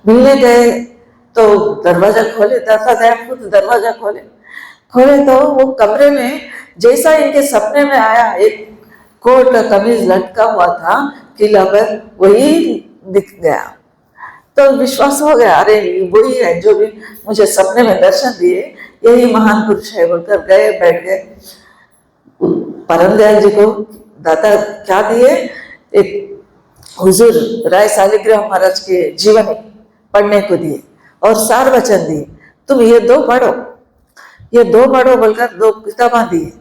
मिलने गए तो दरवाजा खोले, दाता दयाल खुद दरवाजा खोले खोले तो वो कमरे में जैसा इनके सपने में आया, एक कोट कमीज लटका हुआ था किला पर, वही दिख गया। तो विश्वास हो गया, अरे वही है जो भी मुझे सपने में दर्शन दिए, यही महान पुरुष है बोलकर गए, बैठ गए। परम दयाल जी को दाता क्या दिए, एक हुजूर राय सालिग्राम महाराज के जीवनी पढ़ने को दिए और सार वचन दिए, तुम ये दो पढ़ो, ये दो पढ़ो बोलकर दो किताबा दिए।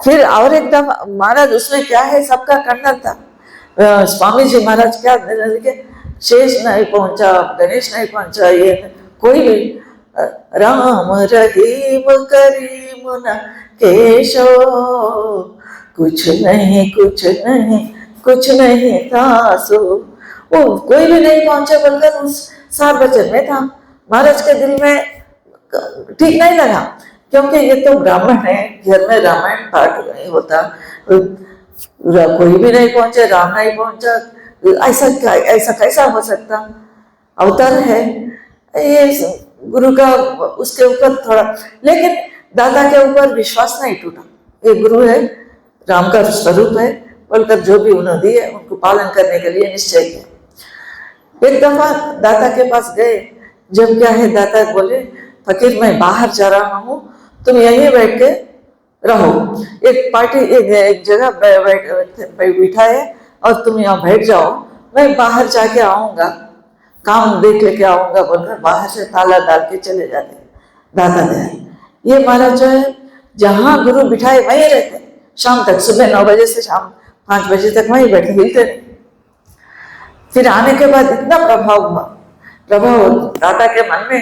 फिर और एकदम महाराज उसमें क्या है, सबका खंडन था। स्वामी जी महाराज क्या लिखे, शेष नहीं पहुंचा, गणेश नहीं पहुंचा, ये कोई भी राम रहीम करीम न केशो, कुछ नहीं कुछ नहीं कुछ नहीं तासो, वो कोई भी नहीं पहुंचे बोलकर उस सार वचन में था। महाराज के दिल में ठीक नहीं लगा, क्योंकि ये तो ब्राह्मण है, घर में रामायण पाठ नहीं होता, कोई भी नहीं पहुंचे, राम नहीं पहुंचा, ऐसा कैसा हो सकता, अवतार है ये गुरु का उसके ऊपर थोड़ा, लेकिन दादा के ऊपर विश्वास नहीं टूटा। ये गुरु है, राम का स्वरूप है बोलकर जो भी उन्होंने दिए उनको पालन करने के लिए निश्चय किया। एक दफा दाता के पास गए, जब क्या है दाता बोले, फकीर मैं बाहर जा रहा हूँ, तुम यहीं बैठ के रहो, एक पार्टी एक जगह बैठा है और तुम यहाँ बैठ जाओ, मैं बाहर जाके आऊंगा, काम देख लेके आऊंगा बोलकर बाहर से ताला डाल के चले जाते दाता दयाल। ये महाराज जो है जहाँ गुरु बिठाए वहीं रहते, शाम तक, सुबह 9 बजे से शाम 5 बजे तक वहीं बैठे, हिलते नहीं। फिर आने के बाद इतना प्रभाव हुआ, प्रभाव दाता के मन में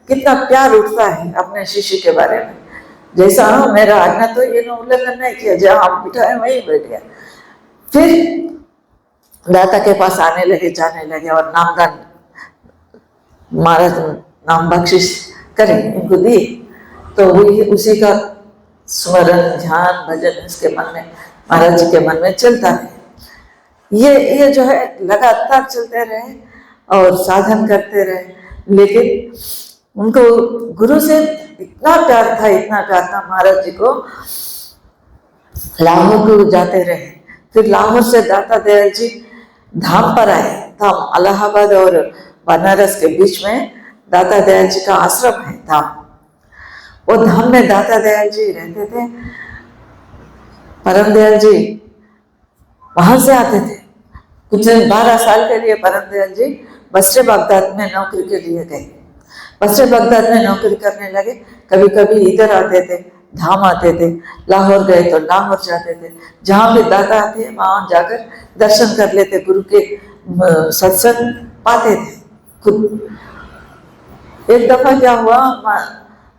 कितना प्यार उठता है अपने शिष्य के बारे में, जैसा मेरा आज्ञा तो ये उल्लंघन नहीं किया, जहाँ हम बिठाए वहीं बैठ गया। फिर दाता के पास आने लगे, जाने लगे और नामदान महाराज नाम बख्शिश करें इनको दिए, तो वही उसी का स्मरण ध्यान भजन इसके मन में, महाराज जी के मन में चलता है। ये जो है लगातार चलते रहे और साधन करते रहे, लेकिन उनको गुरु से इतना प्यार था, इतना प्यार था महाराज जी को। लाहौर को जाते रहे, फिर लाहौर से दाता दयाल जी धाम पर आए। धाम इलाहाबाद और बनारस के बीच में दाता दयाल जी का आश्रम है धाम, वो धाम में दाता दयाल जी रहते थे। परम दयाल जी वहां से आते थे। कुछ 12 साल के लिए परम दयाल जी बसरे बगदाद में नौकरी के लिए गए, बसरे बगदाद में नौकरी करने लगे। कभी कभी इधर आते थे, धाम आते थे, लाहौर गए तो लाहौर जाते थे, जहाँ भी दाता आते वहां जाकर दर्शन कर लेते, गुरु के सत्संग पाते थे खुद। एक दफा क्या हुआ,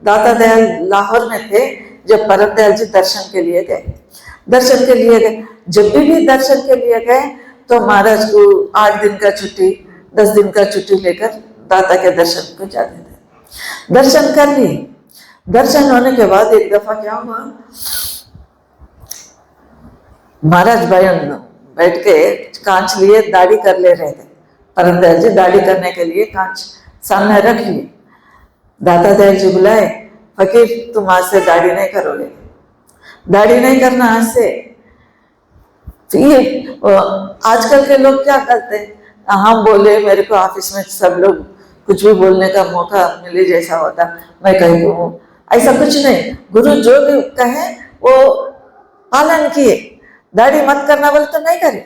दाता दयाल लाहौर में थे जब परम दयाल जी दर्शन के लिए गए, दर्शन के लिए गए। जब भी दर्शन के लिए गए तो महाराज को 8 दिन का छुट्टी 10 दिन का छुट्टी लेकर दाता के दर्शन को जाते थे। दर्शन कर लिए, दर्शन होने के बाद एक दफा क्या हुआ, महाराज बैठ के कांच लिए दाढ़ी कर ले रहे थे। परम दयाल जी दाढ़ी करने के लिए कांच सामने रख लिए। दाता दयाल जी बुलाए, फकीर तुम आज से दाढ़ी नहीं करोगे, दाढ़ी नहीं करना आज से। तो ये आजकल के लोग क्या करते हैं, हम बोले, मेरे को ऑफिस में सब लोग कुछ भी बोलने का मौका मिले जैसा होता, मैं कहीं कहूँ, ऐसा कुछ नहीं। गुरु जो भी कहे वो पालन किए, दाढ़ी मत करना बोले तो नहीं करे,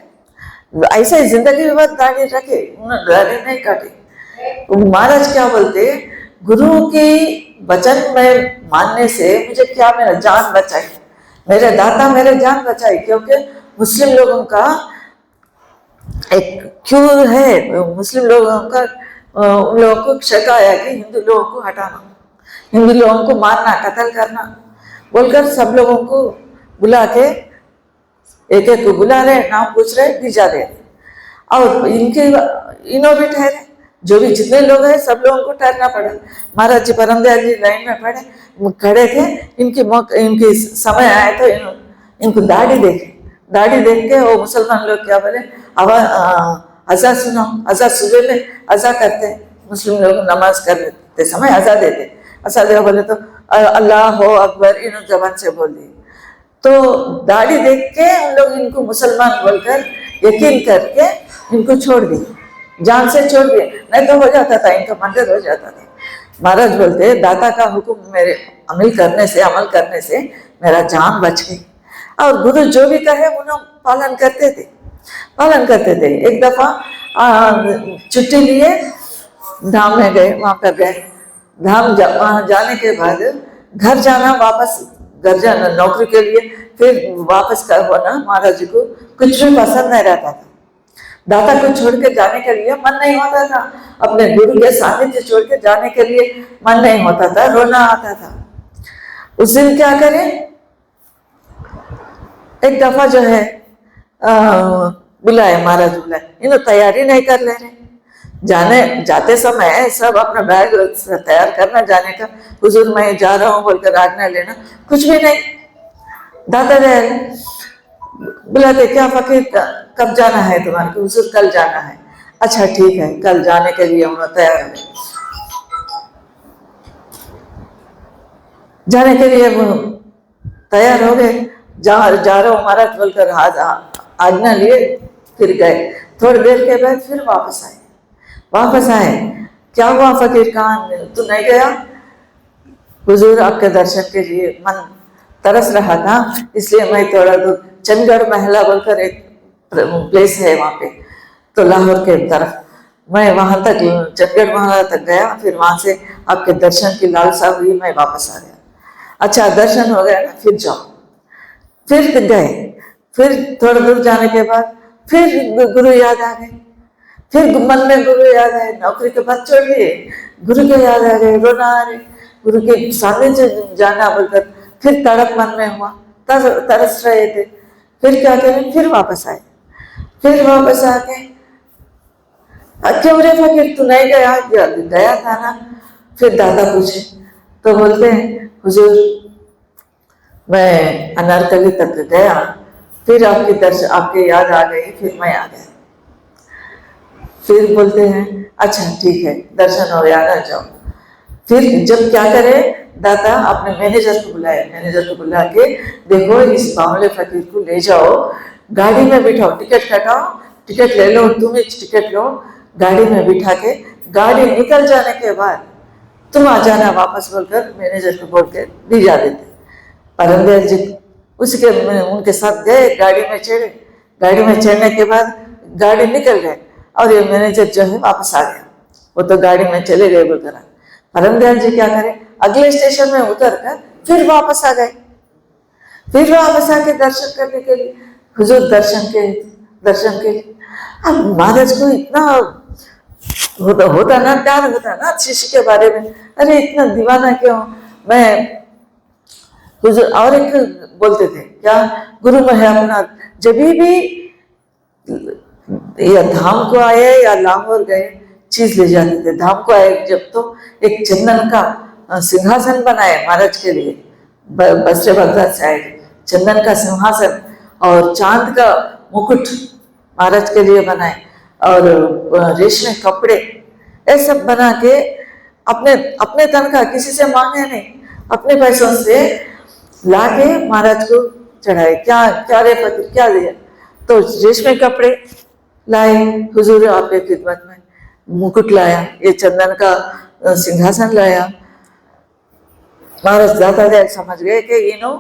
ऐसे जिंदगी में दाढ़ी रखे, दाढ़ी नहीं काटे। महाराज क्या बोलते, गुरु की वचन में मानने से मुझे क्या, मेरा जान बचाई, मेरे दाता मेरे जान बचाई। क्योंकि मुस्लिम लोगों का एक क्यों है, मुस्लिम लोगों का उन लोगों को शक आया कि हिंदू लोगों को हटाना, हिंदू लोगों को मारना, कत्ल करना बोलकर सब लोगों को बुला के एक एक को बुला रहे, नाम पूछ रहे, भिजा रहे। और इनके इन्हों भी ठहरे, जो भी जितने लोग हैं सब लोगों को ठहरना पड़ा। महाराज जी परम दयाल जी लाइन में खड़े थे, इनकी समय आए तो इनको दाढ़ी देखे, दाढ़ी देख के वो मुसलमान लोग क्या बोले, अज़ा सुनाओ। अज़ा सुबह में अज़ा करते हैं मुस्लिम लोग, नमाज करते समय अज़ा देते। अज़ा दे बोले तो अल्लाह हो अकबर इन जबान से बोल दिए। तो दाढ़ी देख के उन लोग इनको मुसलमान बोलकर यकीन करके इनको छोड़ दिए, जान से छोड़ दिए, नहीं तो हो जाता था इनका मर्डर हो जाता था। महाराज बोलते दाता का हुक्म मेरे अमल करने से मेरा जान बच गई। और गुरु जो भी कहे उन्होंने पालन करते थे। एक दफा छुट्टी लिए धाम में गए, वहां पर गए। वहां जाने के बाद घर जाना, वापस घर जाना नौकरी के लिए, फिर वापस कर होना महाराज जी को कुछ भी पसंद नहीं रहता था। दाता को छोड़ के जाने के लिए मन नहीं होता था, अपने गुरु के सानिध्य छोड़ के जाने के लिए मन नहीं होता था, रोना आता था। उस दिन क्या करें, एक दफा जो है बुलाए, महाराज बुलाए, इन्होंने तैयारी नहीं कर ले रहे। जाते समय सब अपना बैग तैयार करना जाने का, हुजूर मैं जा रहा हूँ बोलकर आज्ञा लेना, कुछ भी नहीं। दादा दयाल बुलाते, क्या फकीर कब जाना है तुम्हारे को? हुजूर कल जाना है। अच्छा ठीक है, कल जाने के लिए उन्होंने तैयार हो गए, जाने के लिए वो तैयार हो गए। जा रहा हूँ महाराज बोलकर आज्ञा लिए, फिर गए। थोड़ी देर के बाद फिर वापस आए। क्या हुआ फकीर, कहाँ तू नहीं गया? हुजूर आपके दर्शन के लिए मन तरस रहा था, इसलिए मैं थोड़ा दूर चंडगढ़ महला बोलकर एक प्लेस है वहाँ पे, तो लाहौर के तरफ, मैं वहां तक चंडगढ़ महला तक गया। फिर वहां से आपके दर्शन की लालसा हुई, मैं वापस आ गया। अच्छा दर्शन हो गया ना, फिर जाओ। फिर गए, फिर थोड़ा दूर जाने के बाद फिर गुरु याद आ गए, फिर मन में गुरु याद आए। नौकरी के बाद छोड़ दिए, गुरु के याद आ गए, रोना आ रहे, गुरु के सामने से जाना बोलकर फिर तड़प मन में हुआ, तरस रहे थे। फिर क्या करें, फिर वापस आए। फिर वापस आके क्यों रे फकीर तू नहीं गया था ना? फिर दादा पूछे तो बोलते हैं हुजूर मैं अनारकली तक गया, फिर आपके याद आ गई, फिर मैं आ गया। फिर बोलते हैं अच्छा ठीक है, दर्शन हो गया, ना जाओ। फिर जब क्या करे, दादा अपने मैनेजर को बुला के देखो इस बावले फकीर को ले जाओ, गाड़ी में बिठाओ, टिकट कटाओ, टिकट ले लो, तुम ही टिकट लो, गाड़ी में बिठा के गाड़ी निकल जाने के बाद तुम आ जाना वापस बोलकर मैनेजर को बोल के भिजा देते। परमदेव जी उनके साथ गए, गाड़ी में चढ़े। गाड़ी में चढ़ने के बाद गाड़ी निकल गए और ये मैनेजर जो है वापस आ गया, वो तो गाड़ी में चले गए बोलकर। परमदयाल जी क्या करें, अगले स्टेशन में उतर कर फिर वापस आ गए। फिर वापस आके दर्शन करने के लिए, हुजूर दर्शन के लिए। अब महाराज को इतना होता ना, प्यार होता ना शिष्य के बारे में, अरे इतना दीवाना क्यों मैं। हुजूर और एक बोलते थे क्या, गुरु में है अपना, जब भी या धाम को आए या लाहौर गए चीज ले जाते थे। धाम को आए जब तो एक चंदन का सिंहासन बनाए महाराज के लिए, बसरे बगदाद से आए, चंदन का सिंहासन और चांद का मुकुट महाराज के लिए बनाए, और रेशमी कपड़े ये सब बना के अपने तन का, किसी से मांगे नहीं, अपने पैसों से लाके महाराज को चढ़ाए। क्या रे फकीर क्या दिया? तो रेशमी कपड़े लाए, हुजूर आपके खिदमत में मुकुट लाया, ये चंदन का सिंहासन लाया। महाराज दाता दयाल समझ गए कि इनो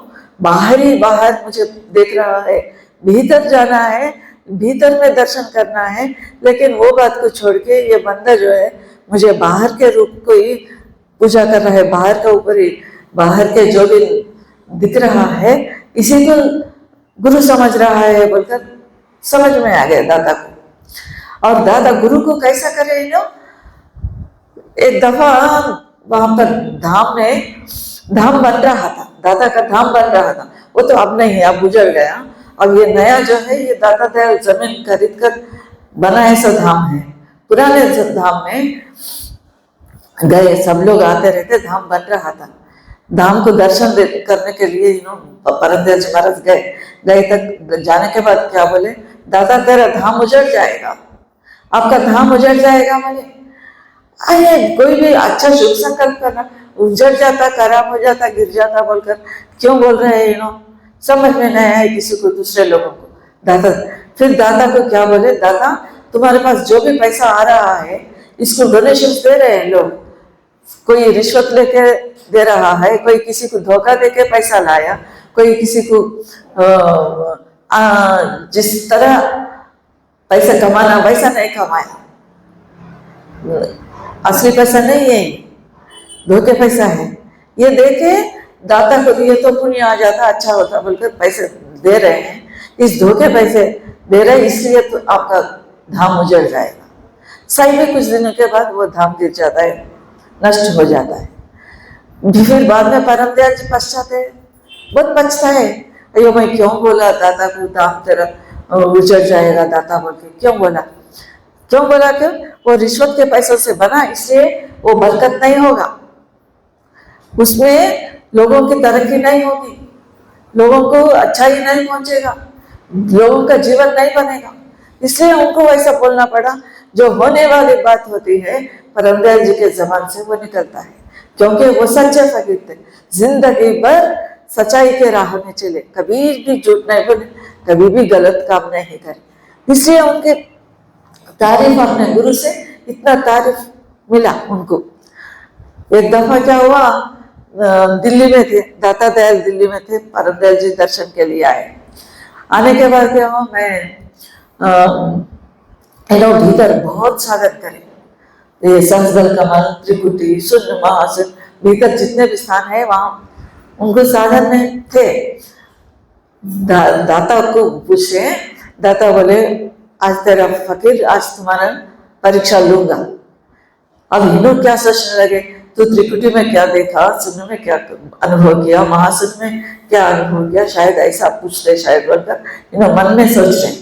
बाहर मुझे देख रहा है, भीतर जाना है, भीतर में दर्शन करना है, लेकिन वो बात को छोड़ के ये बंदा जो है मुझे बाहर के रूप को ही पूजा कर रहा है, बाहर का ऊपर ही, बाहर के जो भी दिख रहा है इसी को गुरु समझ रहा है बोलकर समझ में आ गया दादा को। और दादा गुरु को कैसा करे लो। एक दफा वहां पर धाम बन रहा था, दादा का धाम बन रहा था, वो तो अब नहीं, अब गुजर गया। अब ये नया जो है ये दाता दयाल जमीन खरीद कर बना ऐसा धाम है। पुराने धाम में गए, सब लोग आते रहते, धाम बन रहा था। धाम को दर्शन करने के लिए परमदयाल जी महाराज गए तक जाने के बाद क्या बोले, दादा तेरा धाम उजड़ जाएगा, आपका धाम उजड़ जाएगा बोले। अरे कोई भी अच्छा शुभ संकल्प करना, उजड़ जाता, खराब हो जाता, गिर जाता बोलकर क्यों बोल रहे हैं इन्हों? समझ में नहीं आया किसी को, दूसरे लोगों को। दाता फिर दाता को क्या बोले, दाता तुम्हारे पास जो भी पैसा आ रहा है इसको डोनेशन दे रहे हैं लोग, कोई रिश्वत लेके दे रहा है, कोई किसी को धोखा देके पैसा लाया, कोई किसी को जिस तरह पैसा कमाना वैसा नहीं कमाया, असली पैसा नहीं है, धोखे पैसा है। ये देखे दाता को ये तो पुण्य आ जाता, अच्छा होता बोलकर पैसे दे रहे हैं, इस धोखे पैसे दे रहे इसलिए तो आपका धाम उजड़ जाएगा। सही में कुछ दिनों के बाद वो धाम गिर जाता है, नष्ट हो जाता है। फिर बाद में परम दयाल जी पश्चात है, बहुत पछता है, अयो मैं क्यों बोला दाता को धाम तेरा उजड़ जाएगा, दाता बोल के क्यों बोला, क्यों बोला? क्यों? वो रिश्वत के पैसों से बना, इसलिए वो बरकत नहीं होगा, उसमें लोगों की तरक्की नहीं होगी, लोगों को अच्छा ही नहीं पहुंचेगा, लोगों का जीवन नहीं बनेगा, इसलिए उनको वैसा बोलना पड़ा। जो होने वाली बात होती है परम दयाल जी के जबान से वो निकलता है, क्योंकि वो सच्चे फकीर थे, जिंदगी भर सच्चाई के राह में चले, कभी भी झूठ नहीं बोले, कभी भी गलत काम नहीं करे, इसलिए उनके तारीफ अपने गुरु से इतना तारीफ मिला उनको। एक दफा क्या हुआ, दिल्ली में थे दाता दयाल, दिल्ली में थे, परम दयाल जी दर्शन के लिए आए। आने के बाद क्या हुआ, मैं लोग भीतर बहुत स्वागत करे, ये सहस्त्र कमल, त्रिकुटी, शून्य महासन, भीतर जितने भी स्थान है वहां उनको साधन में थे। दाता को पूछे, दाता बोले आज तेरा फकीर, आज तुम्हारा परीक्षा लूंगा। अब हिंदू क्या सोचने लगे, तो त्रिकुटी में क्या देखा, शून्य में क्या अनुभव किया, महाशून्य में क्या अनुभव किया, शायद ऐसा पूछते शायद बोलकर इन्हों मन में सोच रहे।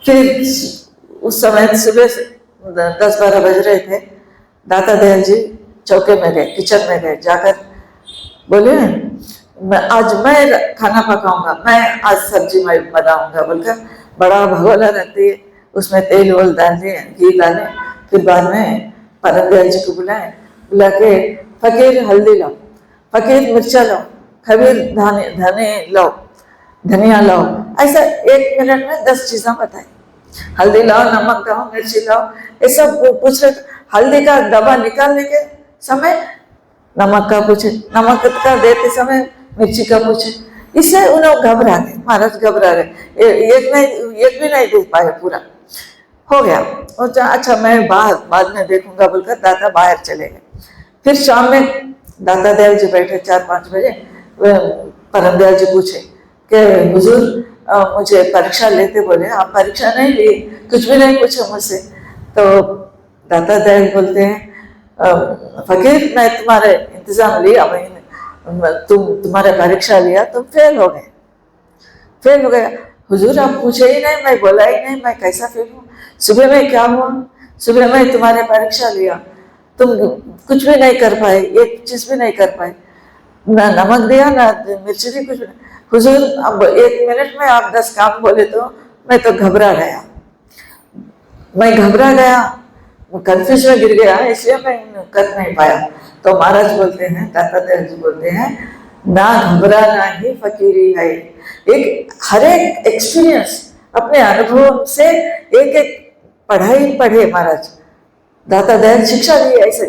फिर उस समय सुबह 10-12 बज रहे थे, दाता दयाल जी चौके में गए, किचन में गए, जाकर बोले आज मैं खाना पकाऊंगा, मैं आज सब्जी मैं बनाऊंगा बोलकर बड़ा भगोला रखती है, उसमें तेल वोल डाले, घी डाले। फिर बाद में परम दयाल जी को बुलाए, बुला के फकीर हल्दी लाओ, फकीर मिर्चा लाओ, खबीर धने लाओ, धनिया लाओ, ऐसा 1 मिनट में 10 चीजें बताई। हल्दी लाओ, नमक लाओ, मिर्ची लाओ, ये सब पूछ रहे। हल्दी का डब्बा निकालने के समय नमक का पूछे, नमक का देते समय मिर्ची का पूछे, इससे उन लोग घबरा गए, महाराज घबरा गए, एक भी नहीं दे पाए, पूरा हो गया। और अच्छा मैं बाद में देखूंगा बोलकर दाता बाहर चले गए। फिर शाम में दाता दयाल जी बैठे 4-5 बजे, परम दयाल जी पूछे कि हुजूर मुझे परीक्षा लेते बोले, आप परीक्षा नहीं ली, कुछ भी नहीं पूछे मुझसे। तो दाता दयाल बोलते हैं फकीर मैं तुम्हारे इंतजाम लिया, तुम्हारे परीक्षा लिया, तुम फेल हो गए, फेल हो गया। हुजूर आप पूछे ही नहीं, मैं बोला ही नहीं, मैं कैसा फेल हूँ? सुबह में क्या हुआ, सुबह में तुम्हारे परीक्षा लिया, तुम कुछ भी नहीं कर पाए, एक चीज भी नहीं कर पाए, ना नमक दिया ना मिर्ची दी, कुछ भी नहीं। हुजूर अब 1 मिनट में आप 10 काम बोले तो मैं तो घबरा गया, मैं घबरा गया, कंफ्यूज में गिर गया, इसलिए मैं कर नहीं पाया। तो महाराज बोलते हैं, दाता दयाल जी बोलते हैं, ना घबराना ही फकीरी है। एक हर एक एक्सपीरियंस अपने अनुभव से एक एक पढ़ाई पढ़े महाराज, दाता दयाल शिक्षा दी ऐसे,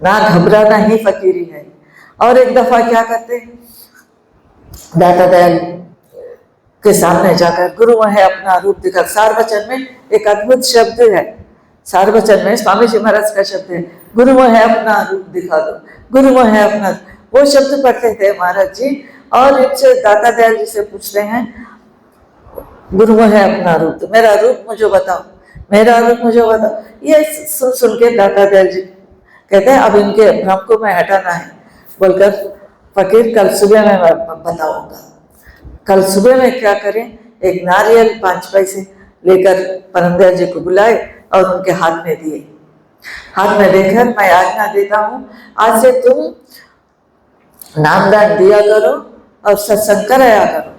ना घबराना ही फकीरी है। और एक दफा क्या करते हैं, दाता दयाल के सामने जाकर गुरु है अपना रूप दिखा, सार वचन में एक अद्भुत शब्द है, सार वचन में स्वामी जी महाराज का शब्द है, गुरु है अपना रूप दिखा दो, गुरु है अपना, वो शब्द पढ़ते थे महाराज जी। और इनसे दाता दयाल जी से पूछते हैं, गुरु है अपना रूप, तो मेरा रूप मुझे बताओ, मेरा रूप मुझे बताओ। ये सुन सुन के दाता दयाल जी कहते हैं अब इनके भ्रम को मैं हटाना है बोलकर, फकीर कल सुबह मैं बताऊंगा। कल सुबह में क्या करें, एक नारियल 5 पैसे लेकर परम दयाल जी को बुलाए और उनके हाथ में दिए, हाथ में देकर मैं आज्ञा देता हूँ आज से तुम नामदान दिया करो और सत्संग कराया करो,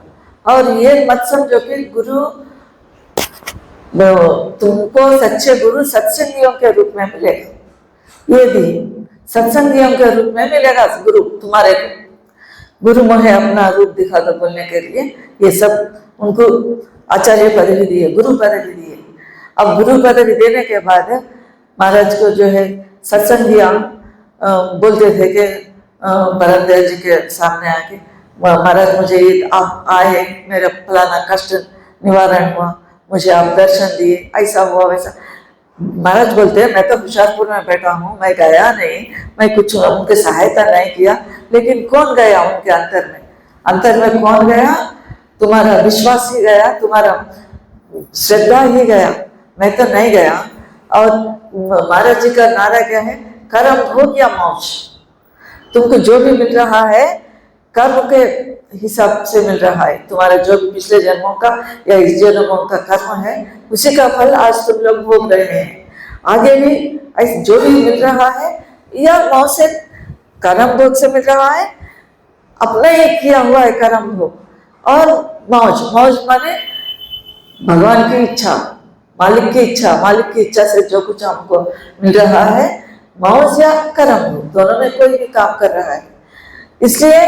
और ये मत समझो कि गुरु तुमको सच्चे गुरु सत्संगियों के रूप में मिलेगा। ये भी सत्संगियों के रूप में मिलेगा गुरु तुम्हारे को। गुरु मोहे अपना रूप दिखा दो बोलने के लिए ये सब उनको आचार्य पदवी दी है, गुरु पदवी दी है। अब गुरु पदवी देने के बाद महाराज को जो है सत्संगिया बोलते थे कि परम दयाल जी के सामने आके महाराज मुझे ये आप आए, मेरा फलाना कष्ट निवारण हुआ, मुझे आप दर्शन दिए, ऐसा हुआ वैसा। महाराज बोलते हैं मैं तो हुशियारपुर में बैठा हूँ, मैं गया नहीं, मैं कुछ उनके सहायता नहीं किया, लेकिन कौन गया उनके अंतर में कौन गया? तुम्हारा विश्वास ही गया, तुम्हारा श्रद्धा ही गया, मैं तो नहीं गया। और महाराज जी का नारा क्या है? कर्म भोग या मोक्ष। तुमको जो भी मिल रहा है कर्म के हिसाब से मिल रहा है, तुम्हारा जो भी पिछले जन्मों का या इस जन्मों का कर्म है उसी का फल आज तुम लोग भोग रहे हैं। आगे भी ऐसे जो भी मिल रहा है या मौत से कर्म भोग से मिल रहा है, अपना ही किया हुआ है कर्म भोग। और मौज माने भगवान की इच्छा, मालिक की इच्छा से जो कुछ हमको मिल रहा है, मौज या कर्म भोग, दोनों में कोई भी काम कर रहा है। इसलिए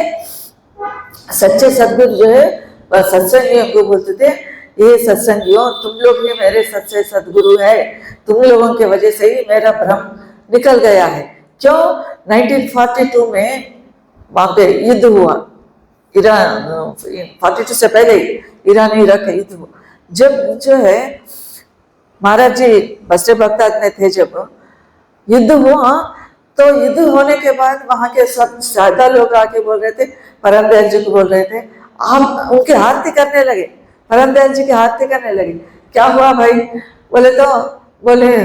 सच्चे सदगुरु जो है सत्संगियों को बोलते थे, ये सत्संगियों तुम लोग ही मेरे सच्चे सदगुरु है, तुम लोगों के वजह से ही मेरा भ्रम निकल गया है। क्यों? 1942 में वहां पे युद्ध हुआ, ईरान 42 से पहले ईरान इराक का युद्ध हुआ। जब जो है महाराज जी बसरे बगदाद में थे, जब युद्ध हुआ तो युद्ध होने के बाद वहां के सब ज्यादा लोग आके बोल रहे थे, परम दयाल जी को बोल रहे थे, आप उनकी आरती करने लगे, परम दयाल जी की आरती करने लगे। क्या हुआ भाई? बोले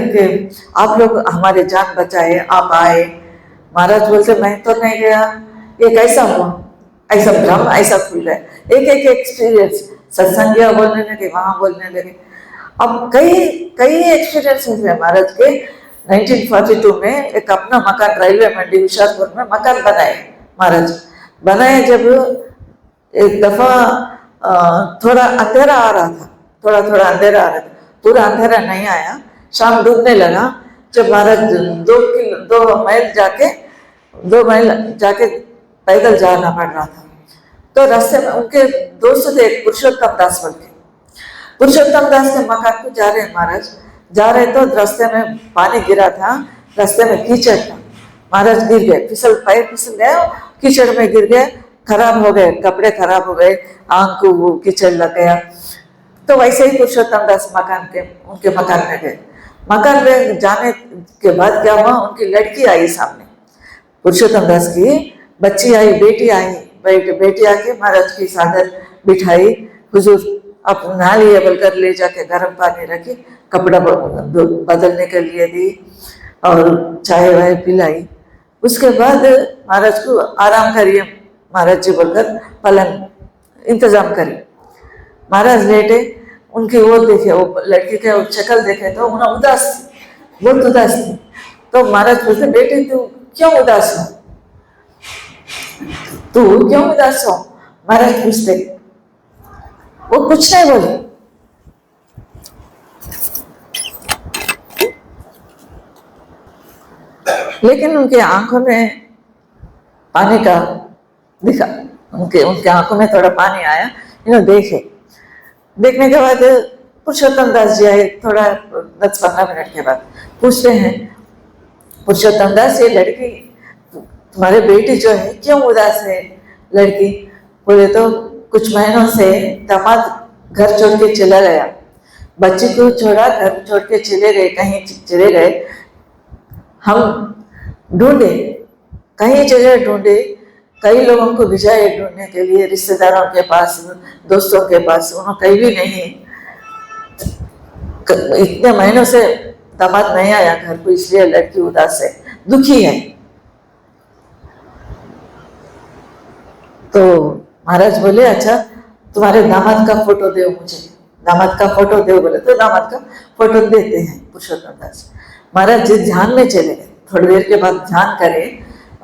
कि आप लोग हमारे जान बचाए, आप आए। महाराज बोलते मैं तो नहीं गया, ये कैसा हुआ? ऐसा भ्रम ऐसा खुल रहा है। एक एक्सपीरियंस सत्संगिया बोलने लगे, वहां बोलने लगे। अब कई एक्सपीरियंसेस है महाराज के। 1942 में एक अपना मकान रेलवे मंडी हुशियारपुर में मकान बनाए महाराज। बनाए जब एक दफा थोड़ा अंधेरा आ रहा था, थोड़ा अंधेरा आ रहा था, पूरा अंधेरा नहीं आया, शाम डूबने लगा। जब महाराज 2 माइल जाके पैदल जाना पड़ रहा था, तो रास्ते में उनके दोस्त थे पुरुषोत्तम दास बोल के। पुरुषोत्तम दास के मकान को जा रहे हैं महाराज, जा रहे तो रास्ते में पानी गिरा था, रास्ते में कीचड़ था, महाराज गिर गए, पैर फिसल गए, कीचड़ में गिर गए, खराब हो गए, कपड़े खराब हो गए, आंख को वो कीचड़ लग गया। तो वैसे ही पुरुषोत्तम दास उनके मकान में गए। मकान में जाने के बाद क्या हुआ, उनकी लड़की आई सामने, पुरुषोत्तम दास की बच्ची आई, बेटी आई, बेटी आके महाराज की सादर बिठाई, हुजूर आप नहा लिए बोलकर ले जाके गर्म पानी रखी, कपड़ा बदलने के लिए दी और चाय वाय पिलाई। उसके बाद महाराज को आराम करिए महाराज जी बोलकर पलंग इंतजाम करिए। महाराज लेटे, उनकी वो देखे, वो लड़की के शक्ल देखे तो उन्हें उदास थी, बहुत उदास थी। तो महाराज पूछते बेटे तू क्यों उदास हो, तू क्यों उदास हो? महाराज पूछते, वो कुछ नहीं बोले, लेकिन उनके आंखों में पानी का दिखा, उनके आंखों में थोड़ा पानी आया। देखने के बाद पुरुषोत्तम दास जी आए, थोड़ा 10-15 मिनट के बाद पूछते हैं, पुरुषोत्तम दास ये लड़की तुम्हारे बेटी जो है क्यों उदास है? लड़की बोले तो कुछ महीनों से दामाद घर छोड़ के चला गया, बच्ची को छोड़ा, घर छोड़ के चले गए, कहीं चले गए। हम ढूंढे, कई जगह ढूंढे, कई लोगों को भिजाए ढूंढने के लिए, रिश्तेदारों के पास, दोस्तों के पास, उन्होंने कहीं भी नहीं। इतने महीनों से दामाद नहीं आया घर को, इसलिए लड़की उदास है, दुखी है। तो महाराज बोले अच्छा तुम्हारे दामाद का फोटो दो मुझे, दामाद का फोटो दो। बोले तो दामाद का फोटो देते हैं पुरुषोत्तम दास। महाराज जी ध्यान में चले गए, थोड़ी देर के बाद ध्यान करे,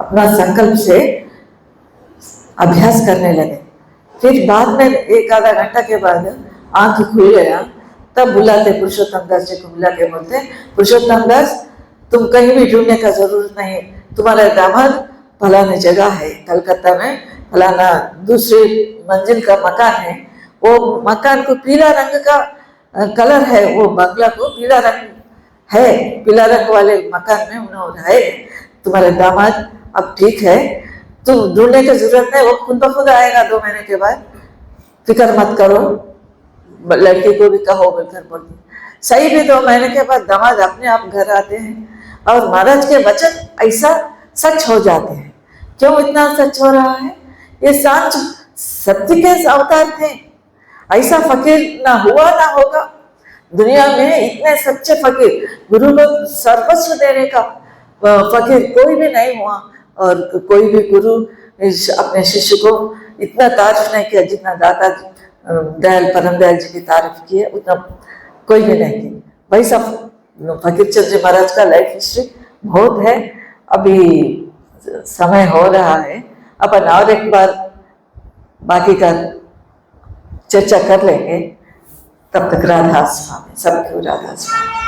अपना संकल्प से अभ्यास करने लगे। फिर बाद में 1 आधा घंटा के बाद आंख खुल गया, तब बुलाते पुरुषोत्तम दास जी को, बुला के बोलते पुरुषोत्तम दास तुम कहीं भी ढूंढने का जरूरत नहीं, तुम्हारा दामाद फलाने जगह है कलकत्ता में, फलाना दूसरी मंजिल का मकान है, वो मकान को पीला रंग का कलर है, वो बंगला को पीला रंग है, पीला रंग वाले मकान में उन्होंने है तुम्हारे दामाद, अब ठीक है तुम ढूंढने की जरूरत नहीं, वो खुद ब खुद आएगा 2 महीने के बाद, फिक्र मत करो, लड़की को भी कहो बोलकर बोलती। सही भी 2 महीने के बाद दामाद अपने आप घर आते हैं और महाराज के वचन ऐसा सच हो जाते हैं। क्यों इतना सच हो रहा है? ये सच सत्य के अवतार थे, ऐसा फकीर ना हुआ ना होगा दुनिया में, इतने सच्चे फकीर, गुरु को सर्वस्व देने का फकीर कोई भी नहीं हुआ, और कोई भी गुरु अपने शिष्य को इतना तारीफ नहीं किया जितना दाता दयाल परम दयाल जी की तारीफ की है, उतना कोई भी नहीं की। वही सब फकीर चंद जी महाराज का लाइफ हिस्ट्री बहुत है। अभी समय हो रहा है, अपन और एक बार बाकी का चर्चा कर लेंगे। तब तक राधा स्वामी, सबको राधा स्वामी।